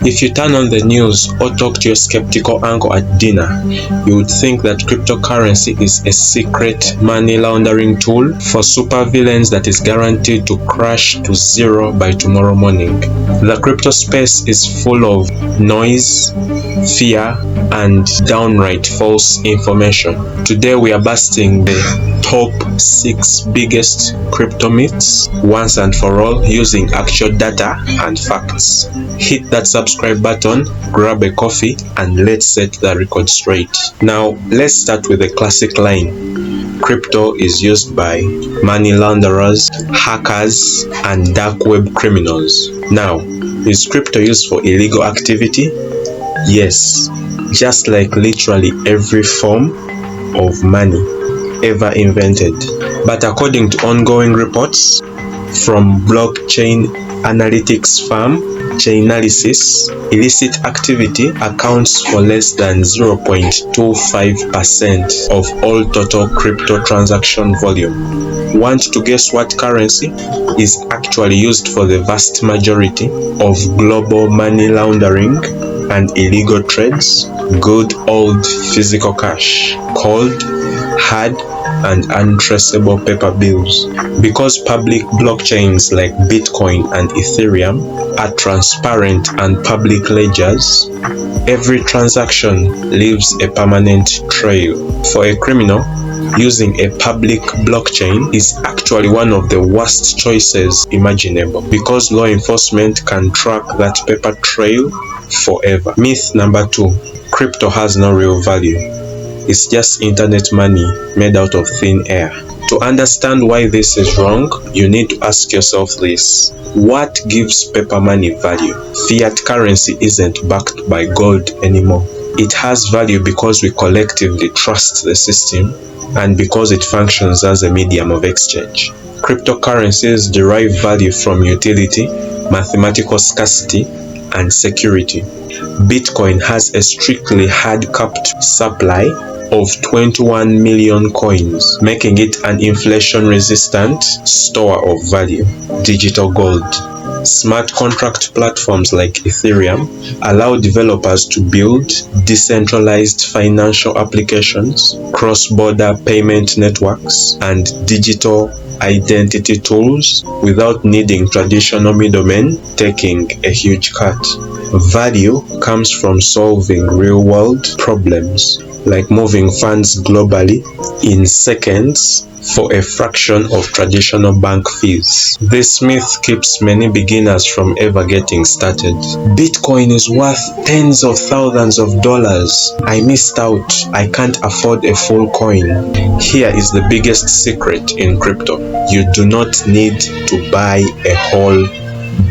If you turn on the news or talk to your skeptical uncle at dinner, you would think that cryptocurrency is a secret money laundering tool for supervillains that is guaranteed to crash to zero by tomorrow morning. The crypto space is full of noise, fear, and downright false information. Today we are busting the top 6 biggest crypto myths once and for all using actual data and facts. Hit that subscribe button, grab a coffee, and let's set the record straight. Now let's start with the classic line. Crypto is used by money launderers, hackers, and dark web criminals. Now, is crypto used for illegal activity? Yes, just like literally every form of money ever invented. But according to ongoing reports from blockchain analytics firm Chainalysis, illicit activity accounts for less than 0.25% of all total crypto transaction volume. Want to guess what currency is actually used for the vast majority of global money laundering and illegal trades? Good old physical cash, called hard and untraceable paper bills. Because public blockchains like Bitcoin and Ethereum are transparent and public ledgers, every transaction leaves a permanent trail. For a criminal, using a public blockchain is actually one of the worst choices imaginable, because law enforcement can track that paper trail forever. Myth number 2. Crypto has no real value. It's just internet money made out of thin air. To understand why this is wrong, you need to ask yourself this. What gives paper money value? Fiat currency isn't backed by gold anymore. It has value because we collectively trust the system and because it functions as a medium of exchange. Cryptocurrencies derive value from utility, mathematical scarcity, and security. Bitcoin has a strictly hard-capped supply of 21 million coins, making it an inflation-resistant store of value. Digital gold. Smart contract platforms like Ethereum allow developers to build decentralized financial applications, cross-border payment networks, and digital identity tools without needing traditional middlemen taking a huge cut. Value comes from solving real-world problems, like moving funds globally in seconds for a fraction of traditional bank fees. This myth keeps many beginners from ever getting started. Bitcoin is worth tens of thousands of dollars. I missed out. I can't afford a full coin. Here is the biggest secret in crypto. You do not need to buy a whole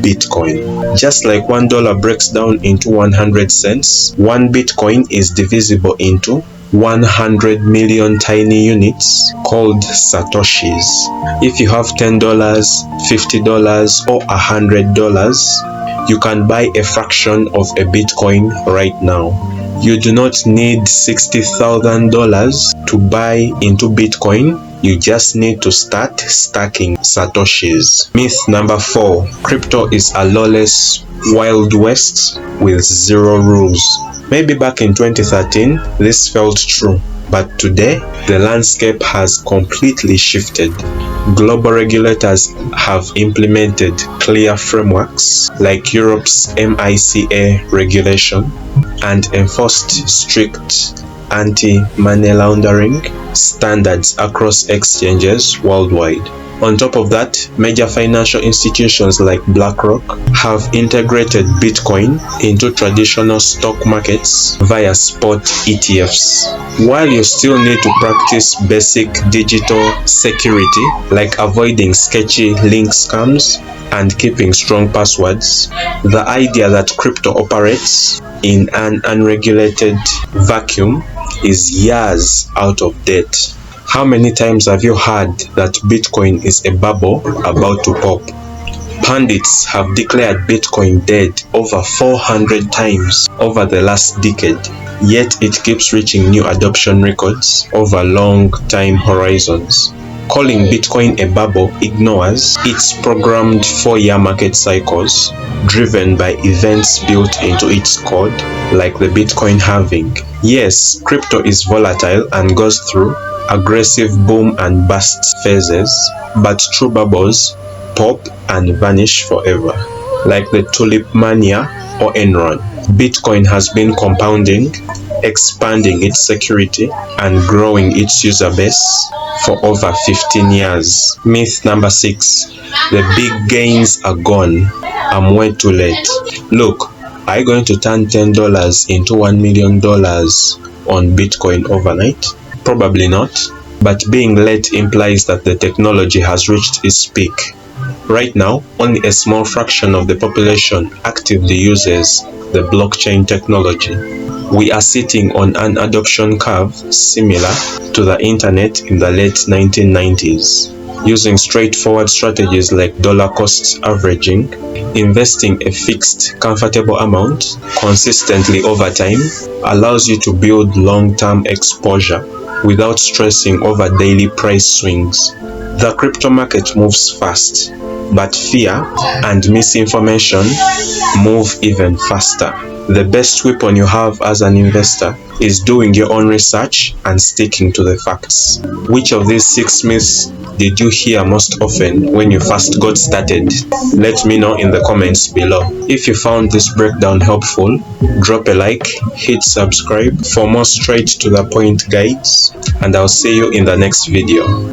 Bitcoin. Just like $1 breaks down into 100 cents, one Bitcoin is divisible into 100 million tiny units called satoshis. If you have $10, $50, or $100, you can buy a fraction of a Bitcoin right now. You do not need $60,000 to buy into Bitcoin. You just need to start stacking satoshis. Myth number 4. Crypto is a lawless Wild West with zero rules. Maybe back in 2013, this felt true, but today, the landscape has completely shifted. Global regulators have implemented clear frameworks like Europe's MiCA regulation and enforced strict anti-money laundering standards across exchanges worldwide. On top of that, major financial institutions like BlackRock have integrated Bitcoin into traditional stock markets via spot ETFs. While you still need to practice basic digital security like avoiding sketchy link scams and keeping strong passwords, the idea that crypto operates in an unregulated vacuum is years out of date. How many times have you heard that Bitcoin is a bubble about to pop? Pundits have declared Bitcoin dead over 400 times over the last decade, yet it keeps reaching new adoption records over long time horizons. Calling Bitcoin a bubble ignores its programmed 4-year market cycles driven by events built into its code, like the Bitcoin halving. Yes, crypto is volatile and goes through aggressive boom and bust phases, but true bubbles pop and vanish forever, like the tulip mania or Enron. Bitcoin has been compounding, expanding its security, and growing its user base for over 15 years. Myth number 6. The big gains are gone. I'm way too late. Look, are you going to turn $10 into $1 million on Bitcoin overnight? Probably not, but being late implies that the technology has reached its peak. Right now, only a small fraction of the population actively uses the blockchain technology. We are sitting on an adoption curve similar to the internet in the late 1990s. Using straightforward strategies like dollar cost averaging, investing a fixed, comfortable amount consistently over time allows you to build long-term exposure without stressing over daily price swings. The crypto market moves fast, but fear and misinformation move even faster. The best weapon you have as an investor is doing your own research and sticking to the facts. Which of these 6 myths did you hear most often when you first got started? Let me know in the comments below. If you found this breakdown helpful, drop a like, hit subscribe for more straight to the point guides, and I'll see you in the next video.